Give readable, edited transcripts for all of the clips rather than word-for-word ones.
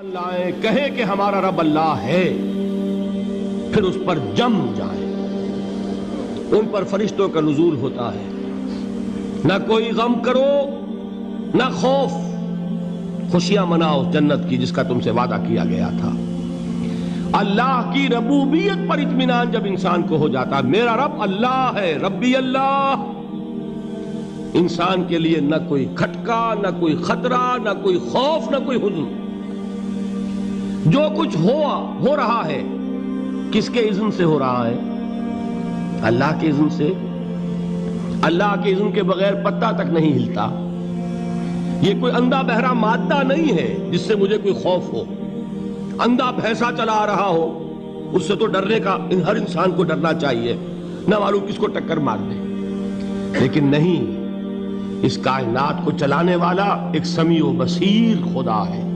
لائیں کہیں کہ ہمارا رب اللہ ہے، پھر اس پر جم جائیں۔ ان پر فرشتوں کا نزول ہوتا ہے، نہ کوئی غم کرو نہ خوف، خوشیاں مناؤ جنت کی جس کا تم سے وعدہ کیا گیا تھا۔ اللہ کی ربوبیت پر اطمینان جب انسان کو ہو جاتا، میرا رب اللہ ہے، ربی اللہ، انسان کے لیے نہ کوئی کھٹکا، نہ کوئی خطرہ، نہ کوئی خوف، نہ کوئی حزن۔ جو کچھ ہو رہا ہے کس کے اذن سے ہو رہا ہے؟ اللہ کے اذن سے۔ اللہ کے اذن کے بغیر پتہ تک نہیں ہلتا۔ یہ کوئی اندھا بہرا مادہ نہیں ہے جس سے مجھے کوئی خوف ہو۔ اندھا بھینسا چلا آ رہا ہو اس سے تو ڈرنے کا ہر انسان کو ڈرنا چاہیے، نہ معلوم کس کو ٹکر مار دے۔ لیکن نہیں، اس کائنات کو چلانے والا ایک سمیع و بصیر خدا ہے،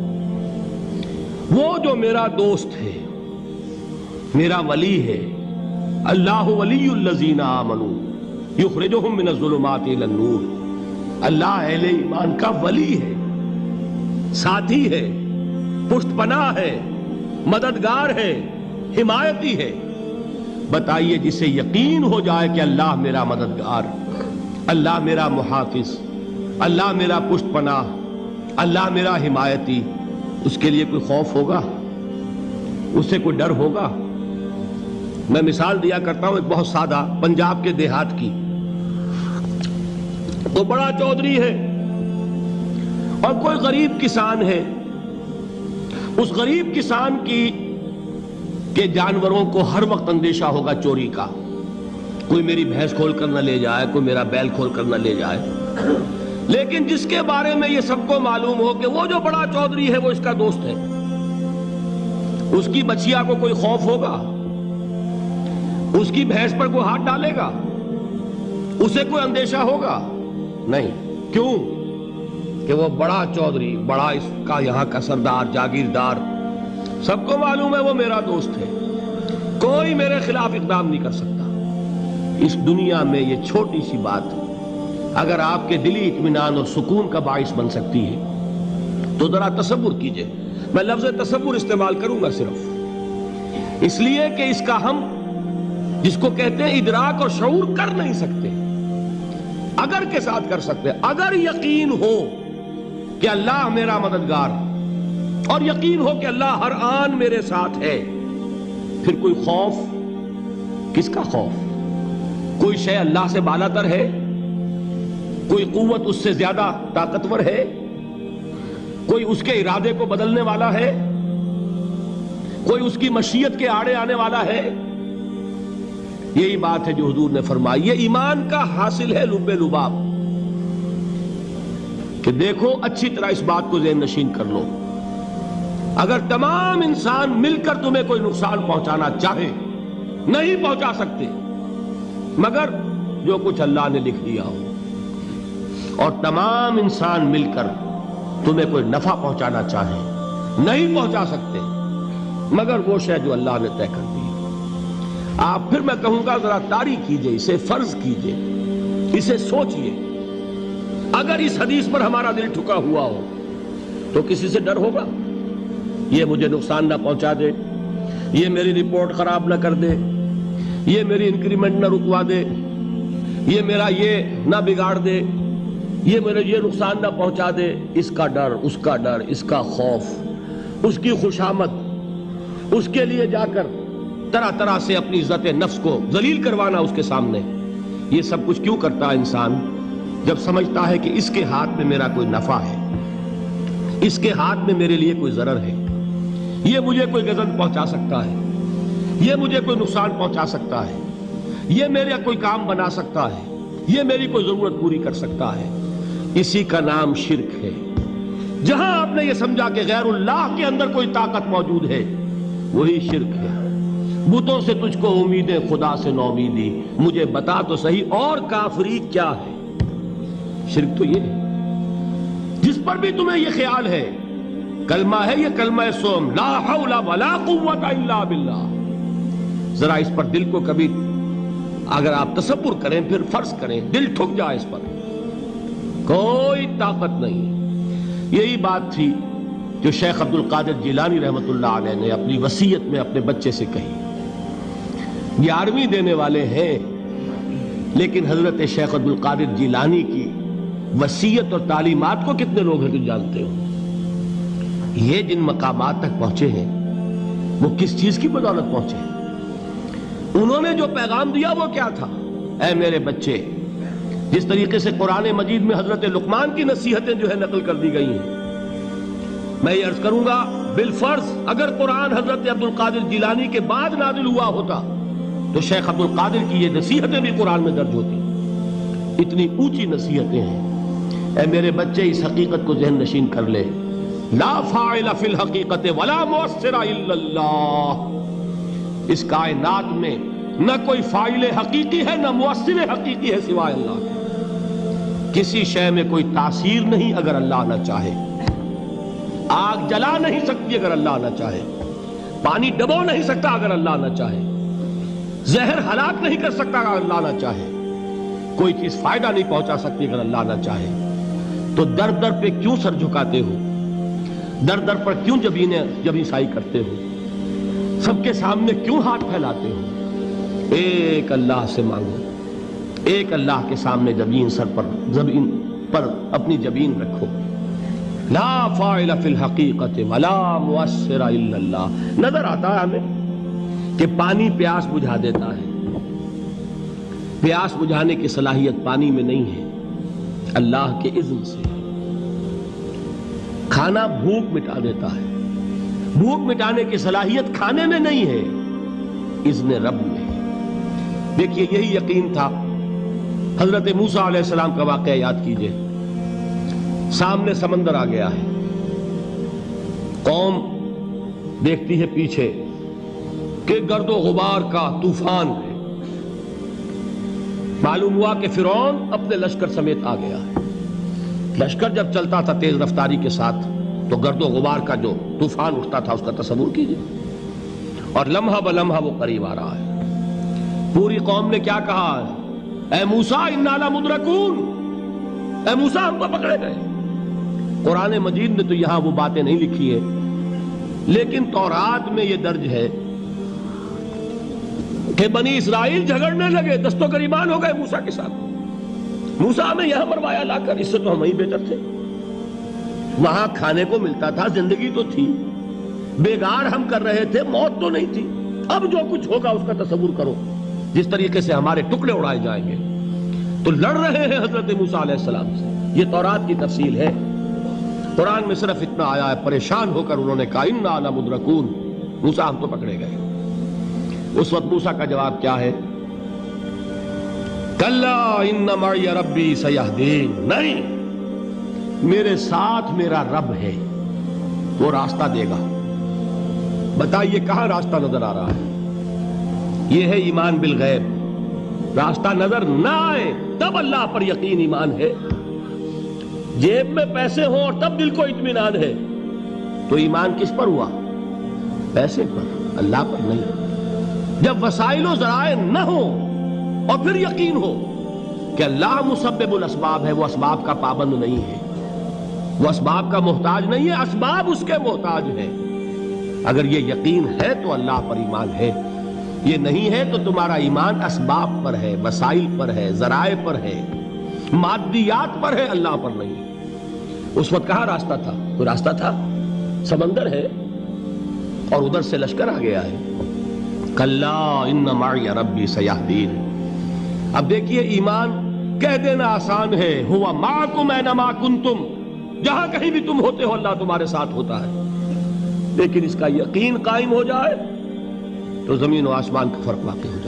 وہ جو میرا دوست ہے، میرا ولی ہے۔ اللہ ولی الذین آمنوا یخرجہم من الظلمات الی النور۔ اللہ اہل ایمان کا ولی ہے، ساتھی ہے، پشت پناہ ہے، مددگار ہے، حمایتی ہے۔ بتائیے جسے یقین ہو جائے کہ اللہ میرا مددگار، اللہ میرا محافظ، اللہ میرا پشت پناہ، اللہ میرا حمایتی، اس کے لیے کوئی خوف ہوگا؟ اس سے کوئی ڈر ہوگا؟ میں مثال دیا کرتا ہوں ایک بہت سادہ پنجاب کے دیہات کی۔ وہ بڑا چودھری ہے اور کوئی غریب کسان ہے۔ اس غریب کسان کے جانوروں کو ہر وقت اندیشہ ہوگا چوری کا، کوئی میری بھینس کھول کر نہ لے جائے، کوئی میرا بیل کھول کر نہ لے جائے۔ لیکن جس کے بارے میں یہ سب کو معلوم ہو کہ وہ جو بڑا چودھری ہے وہ اس کا دوست ہے، اس کی بچیا کو کوئی خوف ہوگا؟ اس کی بھینس پر کوئی ہاتھ ڈالے گا؟ اسے کوئی اندیشہ ہوگا؟ نہیں۔ کیوں؟ کہ وہ بڑا چودھری، بڑا اس کا یہاں کا سردار، جاگیردار، سب کو معلوم ہے وہ میرا دوست ہے، کوئی میرے خلاف اقدام نہیں کر سکتا۔ اس دنیا میں یہ چھوٹی سی بات اگر آپ کے دلی اطمینان اور سکون کا باعث بن سکتی ہے تو ذرا تصور کیجئے۔ میں لفظ تصور استعمال کروں گا صرف اس لیے کہ اس کا ہم جس کو کہتے ہیں ادراک اور شعور کر نہیں سکتے، اگر کے ساتھ کر سکتے۔ اگر یقین ہو کہ اللہ میرا مددگار اور یقین ہو کہ اللہ ہر آن میرے ساتھ ہے، پھر کوئی خوف؟ کس کا خوف؟ کوئی شے اللہ سے بالاتر ہے؟ کوئی قوت اس سے زیادہ طاقتور ہے؟ کوئی اس کے ارادے کو بدلنے والا ہے؟ کوئی اس کی مشیت کے آڑے آنے والا ہے؟ یہی بات ہے جو حضور نے فرمائی۔ یہ ایمان کا حاصل ہے لب لباب، کہ دیکھو اچھی طرح اس بات کو ذہن نشین کر لو، اگر تمام انسان مل کر تمہیں کوئی نقصان پہنچانا چاہے نہیں پہنچا سکتے مگر جو کچھ اللہ نے لکھ دیا ہو، اور تمام انسان مل کر تمہیں کوئی نفع پہنچانا چاہے نہیں پہنچا سکتے مگر وہ شے جو اللہ نے طے کر دی۔ آپ پھر میں کہوں گا ذرا طاری کیجئے، اسے فرض کیجئے، اسے سوچئے۔ اگر اس حدیث پر ہمارا دل ٹھکا ہوا ہو تو کسی سے ڈر ہوگا؟ یہ مجھے نقصان نہ پہنچا دے، یہ میری رپورٹ خراب نہ کر دے، یہ میری انکریمنٹ نہ رکوا دے، یہ میرا یہ نہ بگاڑ دے، یہ میرے یہ نقصان نہ پہنچا دے۔ اس کا ڈر، اس کا ڈر، اس کا خوف، اس کی خوشامد، اس کے لیے جا کر طرح طرح سے اپنی عزت نفس کو ذلیل کروانا اس کے سامنے، یہ سب کچھ کیوں کرتا ہے انسان؟ جب سمجھتا ہے کہ اس کے ہاتھ میں میرا کوئی نفع ہے، اس کے ہاتھ میں میرے لیے کوئی ضرر ہے، یہ مجھے کوئی غضب پہنچا سکتا ہے، یہ مجھے کوئی نقصان پہنچا سکتا ہے، یہ میرا کوئی کام بنا سکتا ہے، یہ میری کوئی ضرورت پوری کر سکتا ہے، اسی کا نام شرک ہے۔ جہاں آپ نے یہ سمجھا کہ غیر اللہ کے اندر کوئی طاقت موجود ہے وہی شرک ہے۔ بتوں سے تجھ کو امیدیں، خدا سے نومیدی، مجھے بتا تو صحیح اور کافری کیا ہے؟ شرک تو یہ ہے۔ جس پر بھی تمہیں یہ خیال ہے، کلمہ ہے یہ کلمہ سوم، لا حول ولا قوت الا باللہ، ذرا اس پر دل کو کبھی اگر آپ تصور کریں، پھر فرض کریں، دل ٹھک جائے اس پر، کوئی طاقت نہیں۔ یہی بات تھی جو شیخ عبد القادر جیلانی رحمۃ اللہ علیہ نے اپنی وصیت میں اپنے بچے سے کہی. 11ویں دینے والے ہیں، لیکن حضرت شیخ عبد القادر جیلانی کی وصیت اور تعلیمات کو کتنے لوگ ہیں تم جانتے ہو؟ یہ جن مقامات تک پہنچے ہیں وہ کس چیز کی بدولت پہنچے ہیں؟ انہوں نے جو پیغام دیا وہ کیا تھا؟ اے میرے بچے، جس طریقے سے قرآن مجید میں حضرت لقمان کی نصیحتیں جو ہے نقل کر دی گئی ہیں، میں یہ عرض کروں گا بالفرض اگر قرآن حضرت عبد القادر جیلانی کے بعد نازل ہوا ہوتا تو شیخ عبد القادر کی یہ نصیحتیں بھی قرآن میں درج ہوتی. اتنی اونچی نصیحتیں ہیں. اے میرے بچے، اس حقیقت کو ذہن نشین کر لے، لا فاعل فی الحقیقت ولا مؤثر الا اللہ. اس کائنات میں نہ کوئی فاعل حقیقی ہے نہ مؤثر حقیقی ہے سوائے اللہ کے. کسی شے میں کوئی تاثیر نہیں اگر اللہ نہ چاہے. آگ جلا نہیں سکتی اگر اللہ نہ چاہے. پانی ڈبو نہیں سکتا اگر اللہ نہ چاہے. زہر ہلاک نہیں کر سکتا اگر اللہ نہ چاہے. کوئی چیز فائدہ نہیں پہنچا سکتی اگر اللہ نہ چاہے. تو در در پہ کیوں سر جھکاتے ہو؟ در در پر کیوں جبیں سائی کرتے ہو؟ سب کے سامنے کیوں ہاتھ پھیلاتے ہو؟ ایک اللہ سے مانگو. ایک اللہ کے سامنے زمین پر اپنی جبین رکھو. لا فاعل فی الحقیقت ولا مؤثر الا اللہ. نظر آتا ہے ہمیں کہ پانی پیاس بجھا دیتا ہے. پیاس بجھانے کی صلاحیت پانی میں نہیں ہے، اللہ کے اذن سے. کھانا بھوک مٹا دیتا ہے، بھوک مٹانے کی صلاحیت کھانے میں نہیں ہے، اذن رب میں. دیکھیے یہی یقین تھا. حضرت موسیٰ علیہ السلام کا واقعہ یاد کیجئے. سامنے سمندر آ گیا ہے، قوم دیکھتی ہے پیچھے کہ گرد و غبار کا طوفان ہے. معلوم ہوا کہ فرعون اپنے لشکر سمیت آ گیا ہے. لشکر جب چلتا تھا تیز رفتاری کے ساتھ تو گرد و غبار کا جو طوفان اٹھتا تھا اس کا تصور کیجئے. اور لمحہ بلمحہ وہ قریب آ رہا ہے. پوری قوم نے کیا کہا؟ اے موسیٰ انا لمدرکون. اے موسیٰ ہم تو پکڑے گئے. قرآن مجید نے تو یہاں وہ باتیں نہیں لکھی ہے، لیکن تورات میں یہ درج ہے کہ بنی اسرائیل جھگڑنے لگے، دست و گریبان ہو گئے موسیٰ کے ساتھ. موسیٰ ہمیں یہاں مروایا لا کر، اس سے تو ہم ہی بہتر تھے. وہاں کھانے کو ملتا تھا، زندگی تو تھی، بیگار ہم کر رہے تھے، موت تو نہیں تھی. اب جو کچھ ہوگا اس کا تصور کرو، جس طریقے سے ہمارے ٹکڑے اڑائے جائیں گے. تو لڑ رہے ہیں حضرت موسیٰ علیہ السلام سے. یہ تورات کی تفصیل ہے. قرآن میں صرف اتنا آیا ہے، پریشان ہو کر انہوں نے کہا انا لمدرکون. موسیٰ ہم تو پکڑے گئے. اس وقت موسیٰ کا جواب کیا ہے؟ کلا ان معی ربی سیہدین. نہیں، میرے ساتھ میرا رب ہے، وہ راستہ دے گا. بتائیے کہاں راستہ نظر آ رہا ہے؟ یہ ہے ایمان بالغیب. راستہ نظر نہ آئے تب اللہ پر یقین ایمان ہے. جیب میں پیسے ہوں اور تب دل کو اطمینان ہے تو ایمان کس پر ہوا؟ پیسے پر، اللہ پر نہیں. جب وسائل و ذرائع نہ ہوں اور پھر یقین ہو کہ اللہ مسبب الاسباب ہے، وہ اسباب کا پابند نہیں ہے، وہ اسباب کا محتاج نہیں ہے، اسباب اس کے محتاج ہیں. اگر یہ یقین ہے تو اللہ پر ایمان ہے. یہ نہیں ہے تو تمہارا ایمان اسباب پر ہے، وسائل پر ہے، ذرائع پر ہے، مادیات پر ہے، اللہ پر نہیں. اس وقت کہاں راستہ تھا؟ کوئی راستہ تھا؟ سمندر ہے اور ادھر سے لشکر آ گیا ہے. کلا ان معی ربی سیہدین. اب دیکھیے ایمان کہہ دینا آسان ہے، ہوا معکم اینما کنتم. جہاں کہیں بھی تم ہوتے ہو اللہ تمہارے ساتھ ہوتا ہے. لیکن اس کا یقین قائم ہو جائے تو زمین و آسمان کا فرق واقع ہو جائے.